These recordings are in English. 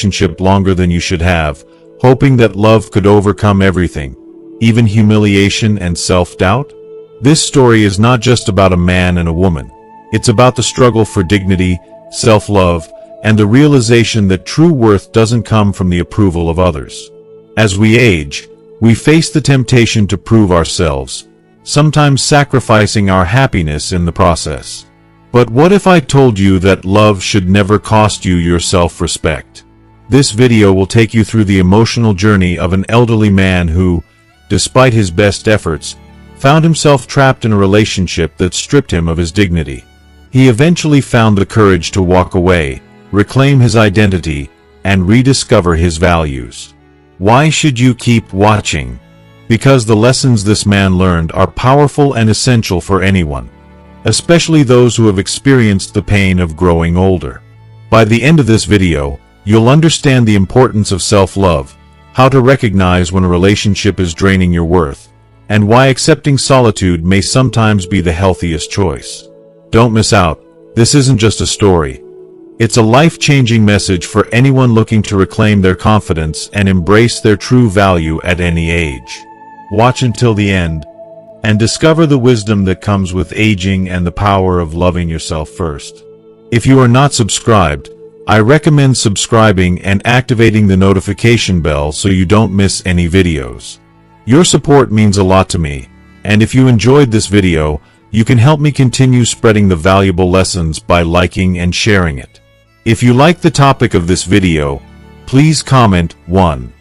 relationship longer than you should have, hoping that love could overcome everything, even humiliation and self-doubt? This story is not just about a man and a woman. It's about the struggle for dignity, self-love, and the realization that true worth doesn't come from the approval of others. As we age, we face the temptation to prove ourselves, sometimes sacrificing our happiness in the process. But what if I told you that love should never cost you your self-respect? This video will take you through the emotional journey of an elderly man who, despite his best efforts, found himself trapped in a relationship that stripped him of his dignity. He eventually found the courage to walk away, reclaim his identity, and rediscover his values. Why should you keep watching? Because the lessons this man learned are powerful and essential for anyone, especially those who have experienced the pain of growing older. By the end of this video, you'll understand the importance of self-love, how to recognize when a relationship is draining your worth, and why accepting solitude may sometimes be the healthiest choice. Don't miss out. This isn't just a story. It's a life-changing message for anyone looking to reclaim their confidence and embrace their true value at any age. Watch until the end, and discover the wisdom that comes with aging and the power of loving yourself first. If you are not subscribed, I recommend subscribing and activating the notification bell so you don't miss any videos. Your support means a lot to me, and if you enjoyed this video, you can help me continue spreading the valuable lessons by liking and sharing it. If you like the topic of this video, please comment 1.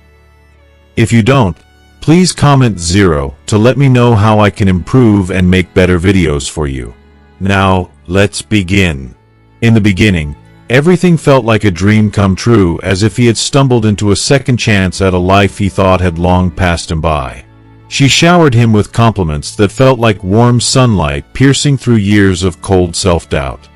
If you don't, please comment 0 to let me know how I can improve and make better videos for you. Now, let's begin. In the beginning, everything felt like a dream come true, as if he had stumbled into a second chance at a life he thought had long passed him by. She showered him with compliments that felt like warm sunlight piercing through years of cold self-doubt.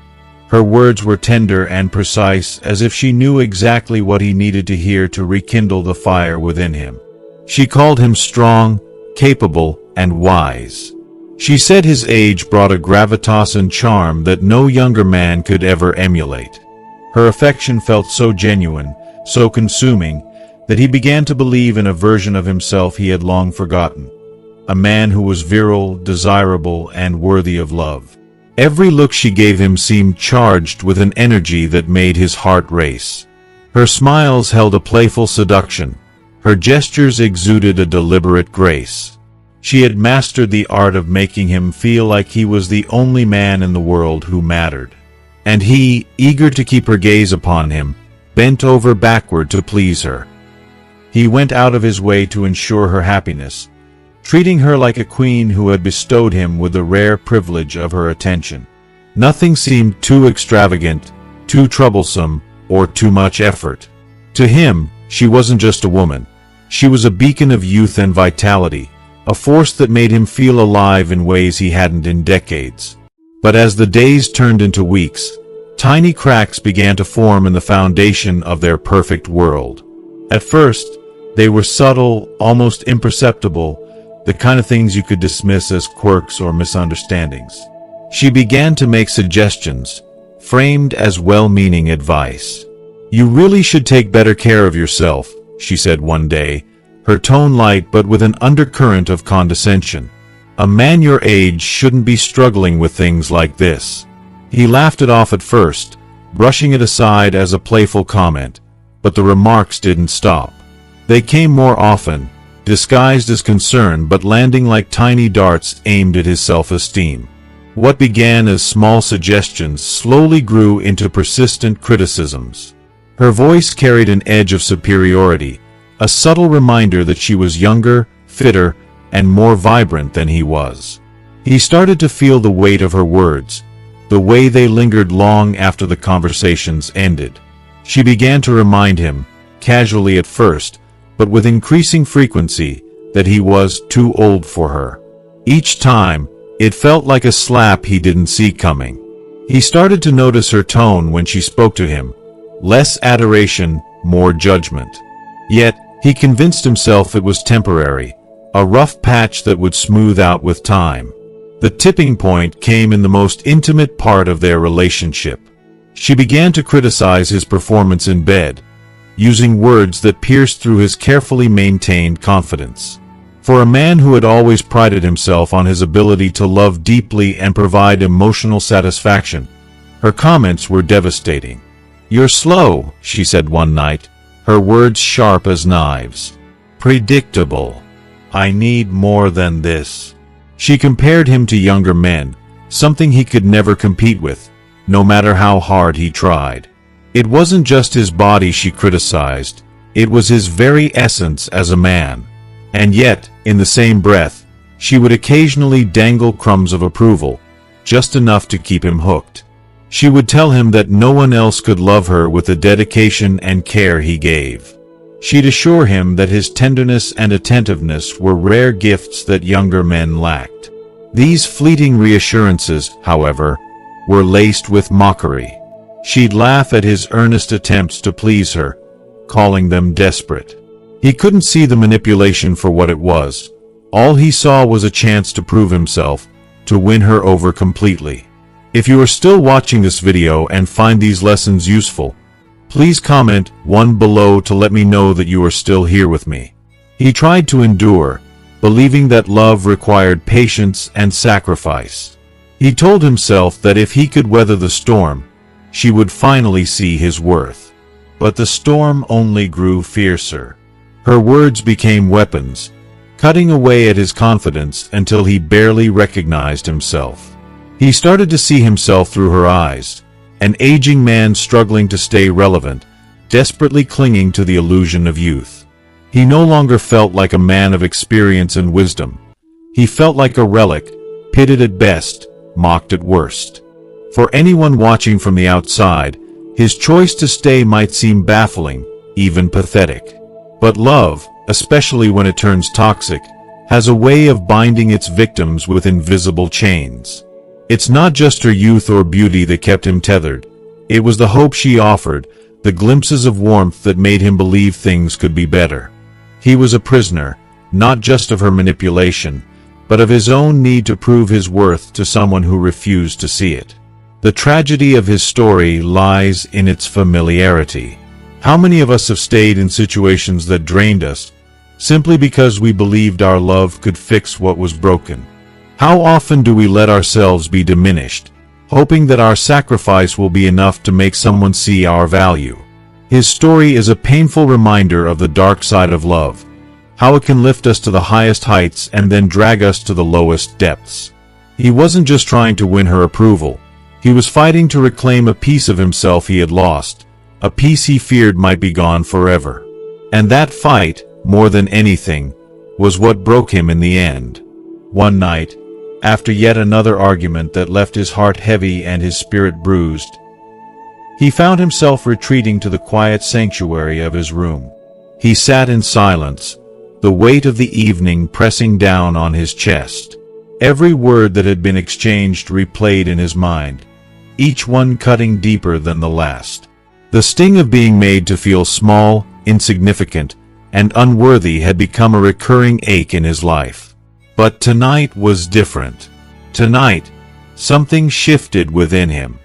Her words were tender and precise, as if she knew exactly what he needed to hear to rekindle the fire within him. She called him strong, capable, and wise. She said his age brought a gravitas and charm that no younger man could ever emulate. Her affection felt so genuine, so consuming, that he began to believe in a version of himself he had long forgotten. A man who was virile, desirable, and worthy of love. Every look she gave him seemed charged with an energy that made his heart race. Her smiles held a playful seduction. Her gestures exuded a deliberate grace. She had mastered the art of making him feel like he was the only man in the world who mattered. And he, eager to keep her gaze upon him, bent over backward to please her. He went out of his way to ensure her happiness, treating her like a queen who had bestowed him with the rare privilege of her attention. Nothing seemed too extravagant, too troublesome, or too much effort. To him, she wasn't just a woman. She was a beacon of youth and vitality, a force that made him feel alive in ways he hadn't in decades. But as the days turned into weeks, tiny cracks began to form in the foundation of their perfect world. At first, they were subtle, almost imperceptible, the kind of things you could dismiss as quirks or misunderstandings. She began to make suggestions, framed as well-meaning advice. "You really should take better care of yourself," she said one day, her tone light but with an undercurrent of condescension. "A man your age shouldn't be struggling with things like this." He laughed it off at first, brushing it aside as a playful comment, but the remarks didn't stop. They came more often, disguised as concern but landing like tiny darts aimed at his self-esteem. What began as small suggestions slowly grew into persistent criticisms. Her voice carried an edge of superiority, a subtle reminder that she was younger, fitter, and more vibrant than he was. He started to feel the weight of her words, the way they lingered long after the conversations ended. She began to remind him, casually at first, but with increasing frequency, that he was too old for her. Each time, it felt like a slap he didn't see coming. He started to notice her tone when she spoke to him, less adoration, more judgment. Yet, he convinced himself it was temporary, a rough patch that would smooth out with time. The tipping point came in the most intimate part of their relationship. She began to criticize his performance in bed, using words that pierced through his carefully maintained confidence. For a man who had always prided himself on his ability to love deeply and provide emotional satisfaction, her comments were devastating. "You're slow," she said one night, her words sharp as knives. "Predictable. I need more than this." She compared him to younger men, something he could never compete with, no matter how hard he tried. It wasn't just his body she criticized, it was his very essence as a man. And yet, in the same breath, she would occasionally dangle crumbs of approval, just enough to keep him hooked. She would tell him that no one else could love her with the dedication and care he gave. She'd assure him that his tenderness and attentiveness were rare gifts that younger men lacked. These fleeting reassurances, however, were laced with mockery. She'd laugh at his earnest attempts to please her, calling them desperate. He couldn't see the manipulation for what it was. All he saw was a chance to prove himself, to win her over completely. If you are still watching this video and find these lessons useful, please comment 1 below to let me know that you are still here with me. He tried to endure, believing that love required patience and sacrifice. He told himself that if he could weather the storm, she would finally see his worth. But the storm only grew fiercer. Her words became weapons, cutting away at his confidence until he barely recognized himself. He started to see himself through her eyes, an aging man struggling to stay relevant, desperately clinging to the illusion of youth. He no longer felt like a man of experience and wisdom. He felt like a relic, pitted at best, mocked at worst. For anyone watching from the outside, his choice to stay might seem baffling, even pathetic. But love, especially when it turns toxic, has a way of binding its victims with invisible chains. It's not just her youth or beauty that kept him tethered. It was the hope she offered, the glimpses of warmth that made him believe things could be better. He was a prisoner, not just of her manipulation, but of his own need to prove his worth to someone who refused to see it. The tragedy of his story lies in its familiarity. How many of us have stayed in situations that drained us, simply because we believed our love could fix what was broken? How often do we let ourselves be diminished, hoping that our sacrifice will be enough to make someone see our value? His story is a painful reminder of the dark side of love, how it can lift us to the highest heights and then drag us to the lowest depths. He wasn't just trying to win her approval, he was fighting to reclaim a piece of himself he had lost, a piece he feared might be gone forever. And that fight, more than anything, was what broke him in the end. One night, after yet another argument that left his heart heavy and his spirit bruised, he found himself retreating to the quiet sanctuary of his room. He sat in silence, the weight of the evening pressing down on his chest. Every word that had been exchanged replayed in his mind, each one cutting deeper than the last. The sting of being made to feel small, insignificant, and unworthy had become a recurring ache in his life. But tonight was different. Tonight, something shifted within him.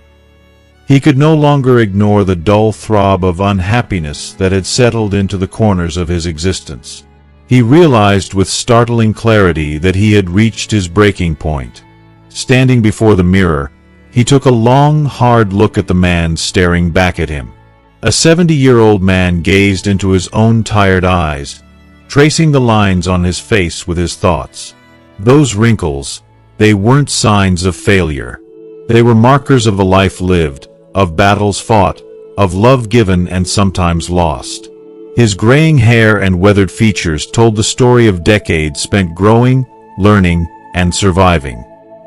He could no longer ignore the dull throb of unhappiness that had settled into the corners of his existence. He realized with startling clarity that he had reached his breaking point. Standing before the mirror, he took a long, hard look at the man staring back at him. A 70-year-old man gazed into his own tired eyes, tracing the lines on his face with his thoughts. Those wrinkles, they weren't signs of failure. They were markers of a life lived, of battles fought, of love given and sometimes lost. His graying hair and weathered features told the story of decades spent growing, learning, and surviving.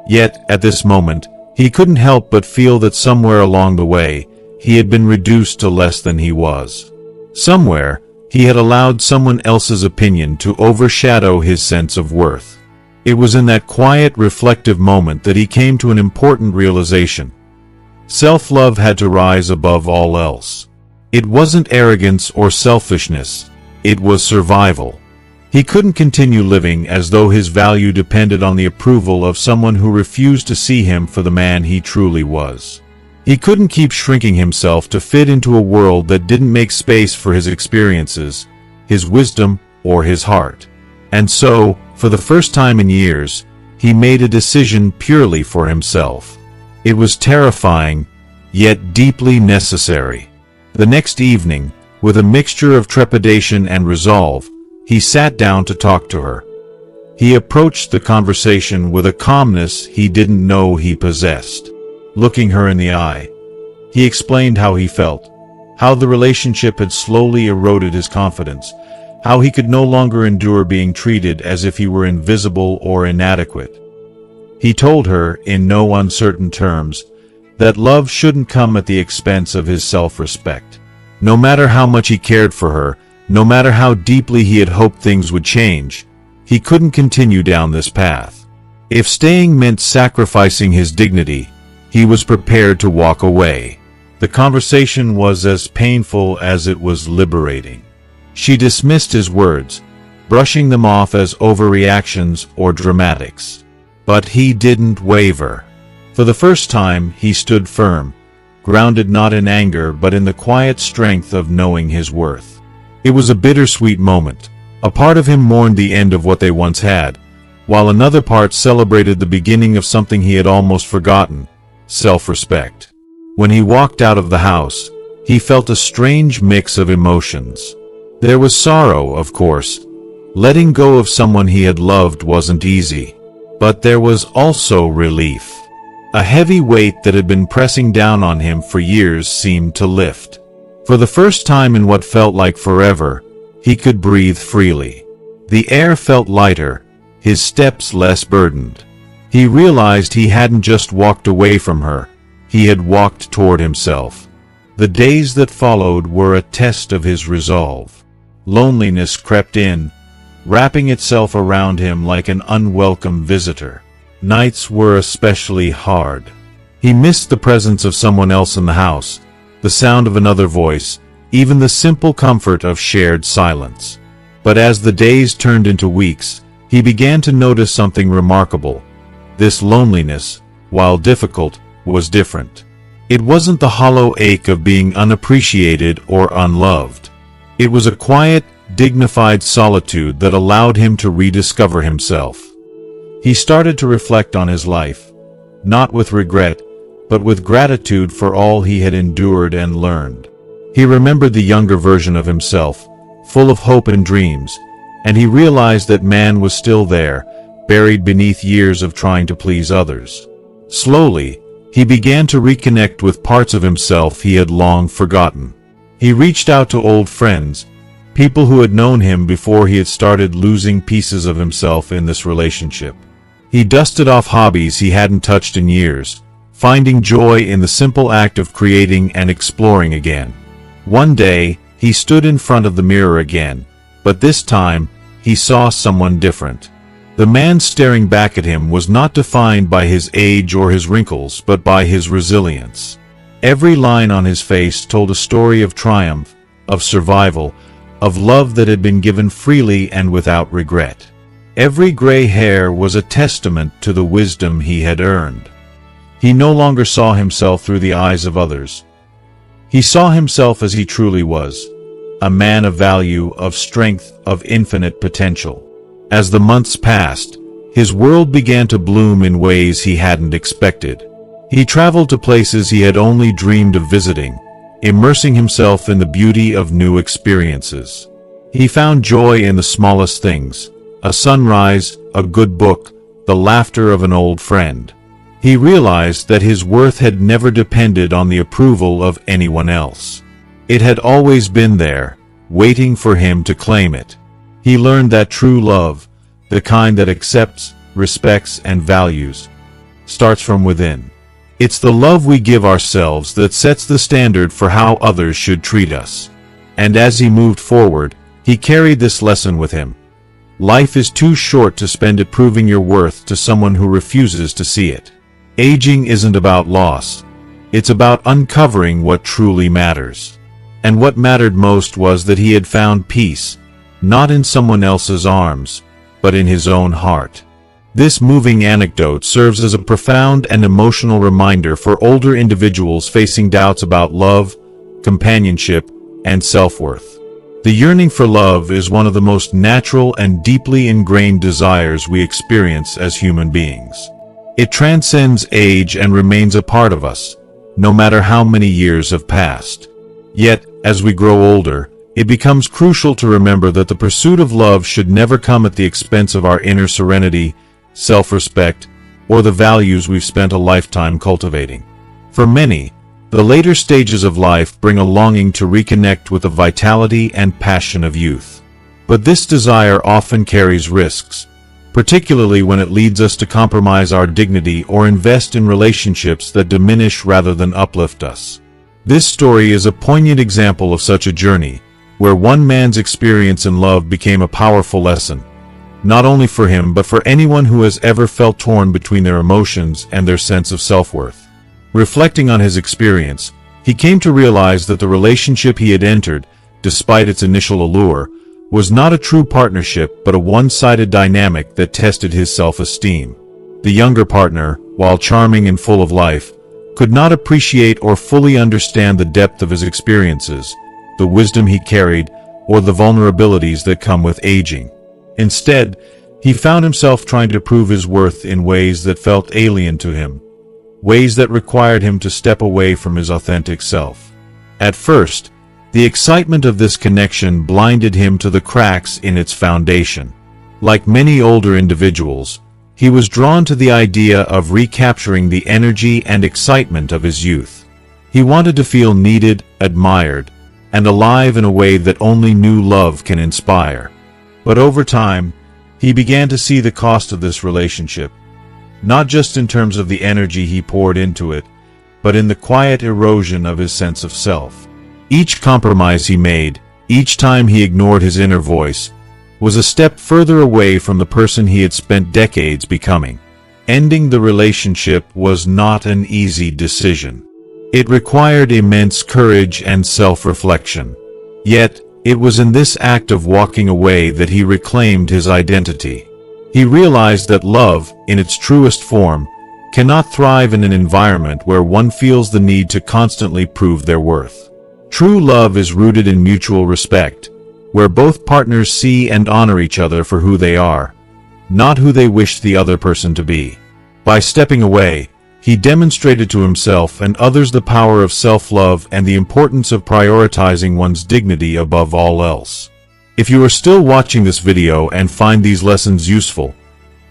Yet, at this moment, he couldn't help but feel that somewhere along the way, he had been reduced to less than he was. Somewhere, he had allowed someone else's opinion to overshadow his sense of worth. It was in that quiet, reflective moment that he came to an important realization. Self-love had to rise above all else. It wasn't arrogance or selfishness, it was survival. He couldn't continue living as though his value depended on the approval of someone who refused to see him for the man he truly was. He couldn't keep shrinking himself to fit into a world that didn't make space for his experiences, his wisdom, or his heart. And so, for the first time in years, he made a decision purely for himself. It was terrifying, yet deeply necessary. The next evening, with a mixture of trepidation and resolve, he sat down to talk to her. He approached the conversation with a calmness he didn't know he possessed. Looking her in the eye, he explained how he felt, how the relationship had slowly eroded his confidence, how he could no longer endure being treated as if he were invisible or inadequate. He told her, in no uncertain terms, that love shouldn't come at the expense of his self-respect. No matter how much he cared for her, no matter how deeply he had hoped things would change, he couldn't continue down this path. If staying meant sacrificing his dignity, he was prepared to walk away. The conversation was as painful as it was liberating. She dismissed his words, brushing them off as overreactions or dramatics. But he didn't waver. For the first time, he stood firm, grounded not in anger but in the quiet strength of knowing his worth. It was a bittersweet moment. A part of him mourned the end of what they once had, while another part celebrated the beginning of something he had almost forgotten: self-respect. When he walked out of the house, he felt a strange mix of emotions. There was sorrow, of course. Letting go of someone he had loved wasn't easy. But there was also relief. A heavy weight that had been pressing down on him for years seemed to lift. For the first time in what felt like forever, he could breathe freely. The air felt lighter, his steps less burdened. He realized he hadn't just walked away from her, he had walked toward himself. The days that followed were a test of his resolve. Loneliness crept in, wrapping itself around him like an unwelcome visitor. Nights were especially hard. He missed the presence of someone else in the house, the sound of another voice, even the simple comfort of shared silence. But as the days turned into weeks, he began to notice something remarkable. This loneliness, while difficult, was different. It wasn't the hollow ache of being unappreciated or unloved. It was a quiet, dignified solitude that allowed him to rediscover himself. He started to reflect on his life, not with regret, but with gratitude for all he had endured and learned. He remembered the younger version of himself, full of hope and dreams, and he realized that man was still there, buried beneath years of trying to please others. Slowly, he began to reconnect with parts of himself he had long forgotten. He reached out to old friends, people who had known him before he had started losing pieces of himself in this relationship. He dusted off hobbies he hadn't touched in years, finding joy in the simple act of creating and exploring again. One day, he stood in front of the mirror again, but this time, he saw someone different. The man staring back at him was not defined by his age or his wrinkles, but by his resilience. Every line on his face told a story of triumph, of survival, of love that had been given freely and without regret. Every gray hair was a testament to the wisdom he had earned. He no longer saw himself through the eyes of others. He saw himself as he truly was, a man of value, of strength, of infinite potential. As the months passed, his world began to bloom in ways he hadn't expected. He traveled to places he had only dreamed of visiting, immersing himself in the beauty of new experiences. He found joy in the smallest things: a sunrise, a good book, the laughter of an old friend. He realized that his worth had never depended on the approval of anyone else. It had always been there, waiting for him to claim it. He learned that true love, the kind that accepts, respects, and values, starts from within. It's the love we give ourselves that sets the standard for how others should treat us. And as he moved forward, he carried this lesson with him. Life is too short to spend it proving your worth to someone who refuses to see it. Aging isn't about loss. It's about uncovering what truly matters. And what mattered most was that he had found peace, not in someone else's arms, but in his own heart. This moving anecdote serves as a profound and emotional reminder for older individuals facing doubts about love, companionship, and self-worth. The yearning for love is one of the most natural and deeply ingrained desires we experience as human beings. It transcends age and remains a part of us, no matter how many years have passed. Yet, as we grow older, it becomes crucial to remember that the pursuit of love should never come at the expense of our inner serenity, self-respect, or the values we've spent a lifetime cultivating. For many, the later stages of life bring a longing to reconnect with the vitality and passion of youth. But this desire often carries risks, particularly when it leads us to compromise our dignity or invest in relationships that diminish rather than uplift us. This story is a poignant example of such a journey, where one man's experience in love became a powerful lesson, not only for him but for anyone who has ever felt torn between their emotions and their sense of self-worth. Reflecting on his experience, he came to realize that the relationship he had entered, despite its initial allure, was not a true partnership but a one-sided dynamic that tested his self-esteem. The younger partner, while charming and full of life, could not appreciate or fully understand the depth of his experiences, the wisdom he carried, or the vulnerabilities that come with aging. Instead, he found himself trying to prove his worth in ways that felt alien to him, ways that required him to step away from his authentic self. At first, the excitement of this connection blinded him to the cracks in its foundation. Like many older individuals, he was drawn to the idea of recapturing the energy and excitement of his youth. He wanted to feel needed, admired, and alive in a way that only new love can inspire. But over time, he began to see the cost of this relationship, not just in terms of the energy he poured into it, but in the quiet erosion of his sense of self. Each compromise he made, each time he ignored his inner voice, was a step further away from the person he had spent decades becoming. Ending the relationship was not an easy decision. It required immense courage and self-reflection. Yet, it was in this act of walking away that he reclaimed his identity. He realized that love, in its truest form, cannot thrive in an environment where one feels the need to constantly prove their worth. True love is rooted in mutual respect, where both partners see and honor each other for who they are, not who they wish the other person to be. By stepping away, he demonstrated to himself and others the power of self-love and the importance of prioritizing one's dignity above all else. If you are still watching this video and find these lessons useful,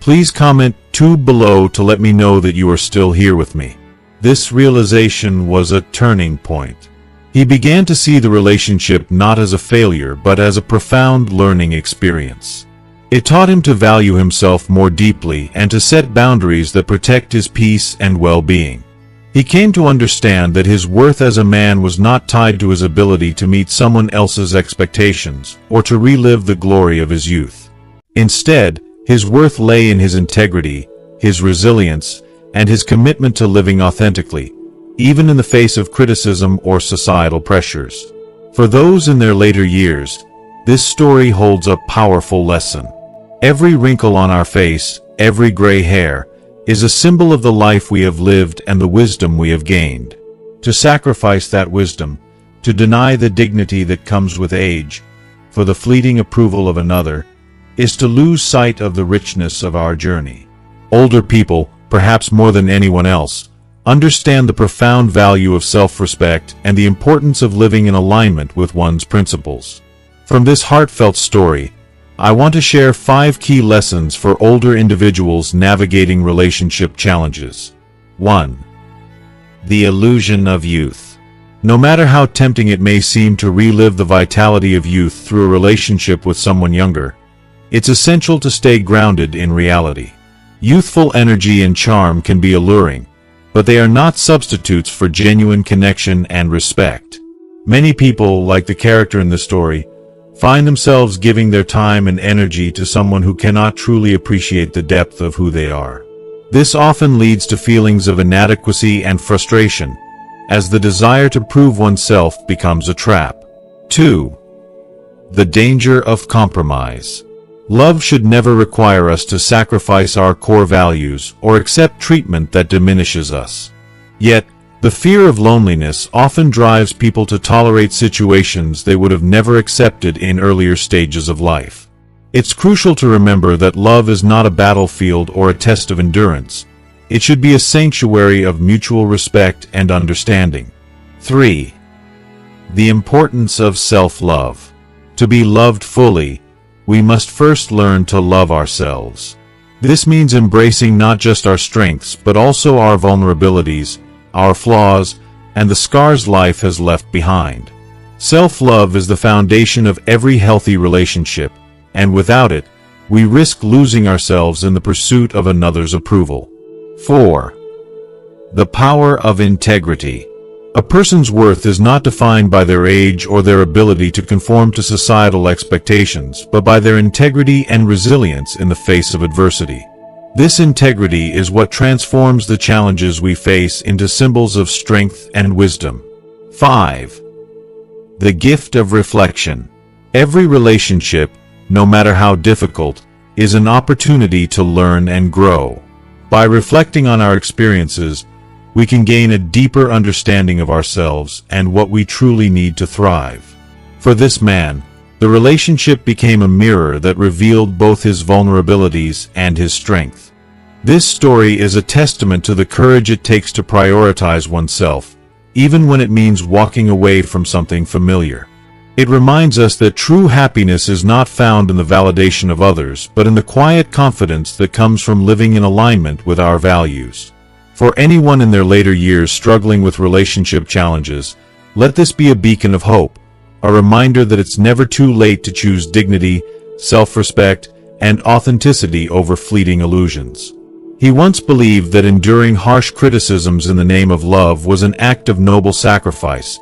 please comment 2 below to let me know that you are still here with me. This realization was a turning point. He began to see the relationship not as a failure but as a profound learning experience. It taught him to value himself more deeply and to set boundaries that protect his peace and well-being. He came to understand that his worth as a man was not tied to his ability to meet someone else's expectations or to relive the glory of his youth. Instead, his worth lay in his integrity, his resilience, and his commitment to living authentically, even in the face of criticism or societal pressures. For those in their later years, this story holds a powerful lesson. Every wrinkle on our face, every gray hair, is a symbol of the life we have lived and the wisdom we have gained. To sacrifice that wisdom, to deny the dignity that comes with age, for the fleeting approval of another, is to lose sight of the richness of our journey. Older people, perhaps more than anyone else, understand the profound value of self-respect and the importance of living in alignment with one's principles. From this heartfelt story, I want to share 5 key lessons for older individuals navigating relationship challenges. 1. The illusion of youth. No matter how tempting it may seem to relive the vitality of youth through a relationship with someone younger, it's essential to stay grounded in reality. Youthful energy and charm can be alluring, but they are not substitutes for genuine connection and respect. Many people, like the character in the story, find themselves giving their time and energy to someone who cannot truly appreciate the depth of who they are. This often leads to feelings of inadequacy and frustration, as the desire to prove oneself becomes a trap. 2. The danger of compromise. Love should never require us to sacrifice our core values or accept treatment that diminishes us. Yet, the fear of loneliness often drives people to tolerate situations they would have never accepted in earlier stages of life. It's crucial to remember that love is not a battlefield or a test of endurance. It should be a sanctuary of mutual respect and understanding. 3. The importance of self-love. To be loved fully, we must first learn to love ourselves. This means embracing not just our strengths but also our vulnerabilities, our flaws, and the scars life has left behind. Self-love is the foundation of every healthy relationship, and without it, we risk losing ourselves in the pursuit of another's approval. 4. The power of integrity. A person's worth is not defined by their age or their ability to conform to societal expectations, but by their integrity and resilience in the face of adversity. This integrity is what transforms the challenges we face into symbols of strength and wisdom. 5. The gift of reflection. Every relationship, no matter how difficult, is an opportunity to learn and grow. By reflecting on our experiences, we can gain a deeper understanding of ourselves and what we truly need to thrive. For this man, the relationship became a mirror that revealed both his vulnerabilities and his strength. This story is a testament to the courage it takes to prioritize oneself, even when it means walking away from something familiar. It reminds us that true happiness is not found in the validation of others, but in the quiet confidence that comes from living in alignment with our values. For anyone in their later years struggling with relationship challenges, let this be a beacon of hope, a reminder that it's never too late to choose dignity, self-respect, and authenticity over fleeting illusions. He once believed that enduring harsh criticisms in the name of love was an act of noble sacrifice,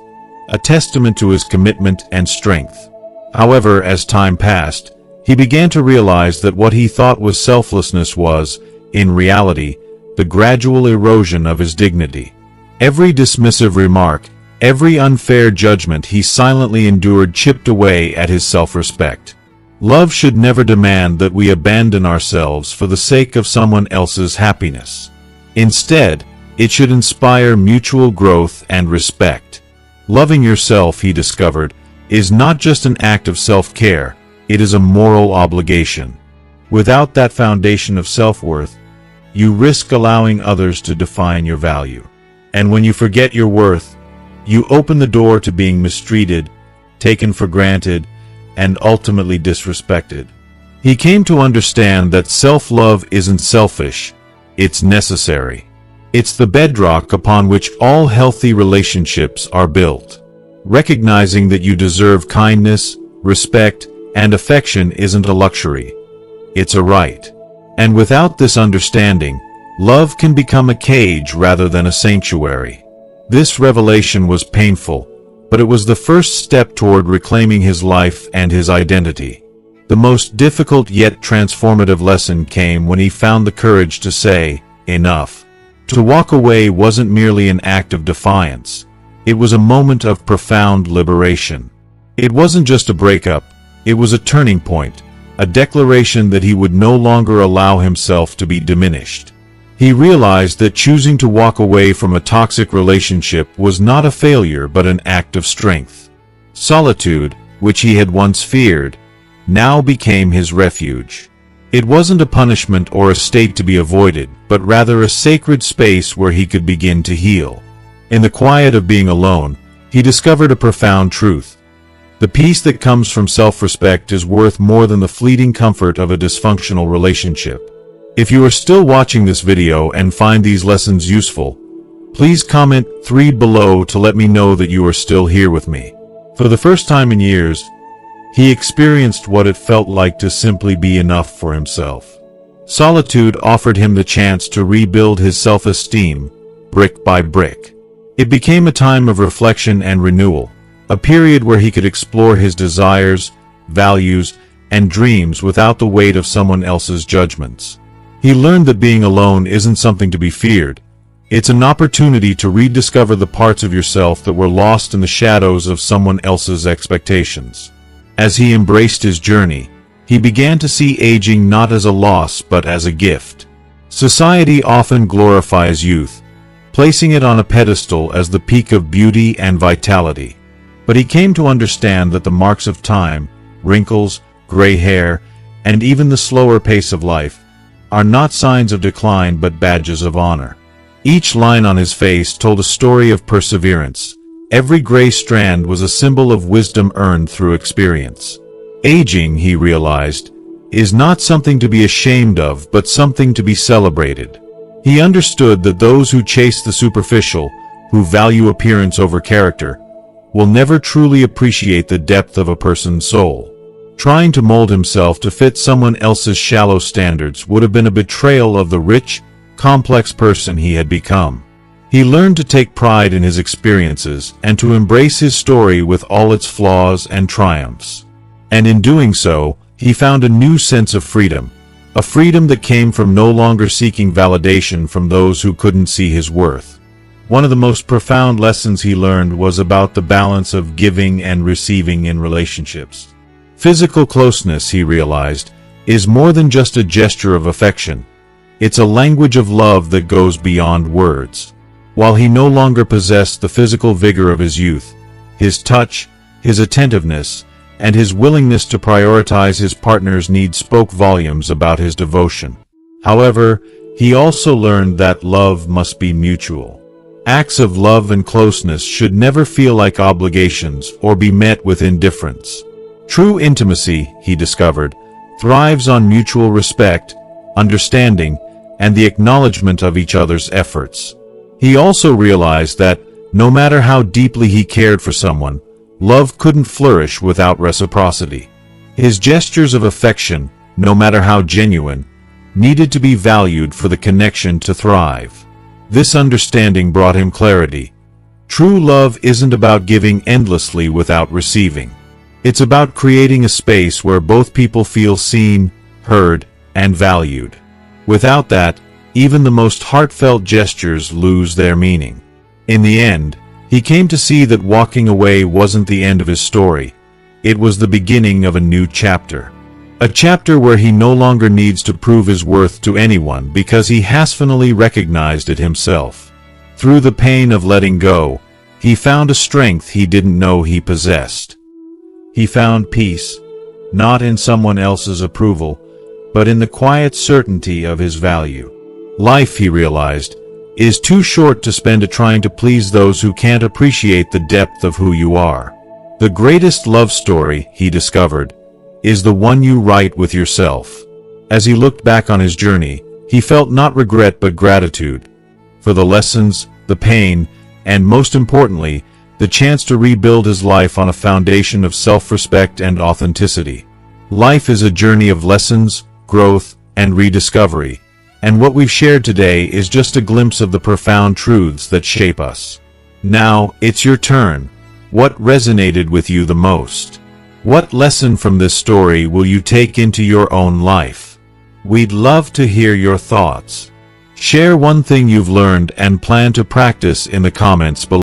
a testament to his commitment and strength. However, as time passed, he began to realize that what he thought was selflessness was, in reality, the gradual erosion of his dignity. Every dismissive remark, every unfair judgment he silently endured chipped away at his self-respect. Love should never demand that we abandon ourselves for the sake of someone else's happiness. Instead, it should inspire mutual growth and respect. Loving yourself, he discovered, is not just an act of self-care, it is a moral obligation. Without that foundation of self-worth, you risk allowing others to define your value. And when you forget your worth, you open the door to being mistreated, taken for granted, and ultimately disrespected. He came to understand that self-love isn't selfish, it's necessary. It's the bedrock upon which all healthy relationships are built. Recognizing that you deserve kindness, respect, and affection isn't a luxury. It's a right. And without this understanding, love can become a cage rather than a sanctuary. This revelation was painful, but it was the first step toward reclaiming his life and his identity. The most difficult yet transformative lesson came when he found the courage to say, "Enough." To walk away wasn't merely an act of defiance. It was a moment of profound liberation. It wasn't just a breakup, it was a turning point, a declaration that he would no longer allow himself to be diminished. He realized that choosing to walk away from a toxic relationship was not a failure but an act of strength. Solitude, which he had once feared, now became his refuge. It wasn't a punishment or a state to be avoided, but rather a sacred space where he could begin to heal. In the quiet of being alone, he discovered a profound truth. The peace that comes from self-respect is worth more than the fleeting comfort of a dysfunctional relationship. If you are still watching this video and find these lessons useful, please comment 3 below to let me know that you are still here with me. For the first time in years, he experienced what it felt like to simply be enough for himself. Solitude offered him the chance to rebuild his self-esteem, brick by brick. It became a time of reflection and renewal, a period where he could explore his desires, values, and dreams without the weight of someone else's judgments. He learned that being alone isn't something to be feared. It's an opportunity to rediscover the parts of yourself that were lost in the shadows of someone else's expectations. As he embraced his journey, He began to see aging not as a loss but as a gift. Society often glorifies youth, placing it on a pedestal as the peak of beauty and vitality. But he came to understand that the marks of time, wrinkles, gray hair, and even the slower pace of life, are not signs of decline but badges of honor. Each line on his face told a story of perseverance. Every gray strand was a symbol of wisdom earned through experience. Aging, he realized, is not something to be ashamed of but something to be celebrated. He understood that those who chase the superficial, who value appearance over character, will never truly appreciate the depth of a person's soul. Trying to mold himself to fit someone else's shallow standards would have been a betrayal of the rich, complex person he had become. He learned to take pride in his experiences and to embrace his story with all its flaws and triumphs. And in doing so, he found a new sense of freedom, a freedom that came from no longer seeking validation from those who couldn't see his worth. One of the most profound lessons he learned was about the balance of giving and receiving in relationships. Physical closeness, he realized, is more than just a gesture of affection. It's a language of love that goes beyond words. While he no longer possessed the physical vigor of his youth, his touch, his attentiveness, and his willingness to prioritize his partner's needs spoke volumes about his devotion. However, he also learned that love must be mutual. Acts of love and closeness should never feel like obligations or be met with indifference. True intimacy, he discovered, thrives on mutual respect, understanding, and the acknowledgement of each other's efforts. He also realized that, no matter how deeply he cared for someone, love couldn't flourish without reciprocity. His gestures of affection, no matter how genuine, needed to be valued for the connection to thrive. This understanding brought him clarity. True love isn't about giving endlessly without receiving. It's about creating a space where both people feel seen, heard, and valued. Without that, even the most heartfelt gestures lose their meaning. In the end, he came to see that walking away wasn't the end of his story. It was the beginning of a new chapter. A chapter where he no longer needs to prove his worth to anyone because he has finally recognized it himself. Through the pain of letting go, he found a strength he didn't know he possessed. He found peace, not in someone else's approval, but in the quiet certainty of his value. Life, he realized, is too short to spend it trying to please those who can't appreciate the depth of who you are. The greatest love story, he discovered, is the one you write with yourself. As he looked back on his journey, he felt not regret but gratitude for the lessons, the pain, and most importantly, the chance to rebuild his life on a foundation of self-respect and authenticity. Life is a journey of lessons, growth, and rediscovery, and what we've shared today is just a glimpse of the profound truths that shape us. Now, it's your turn. What resonated with you the most? What lesson from this story will you take into your own life? We'd love to hear your thoughts. Share one thing you've learned and plan to practice in the comments below.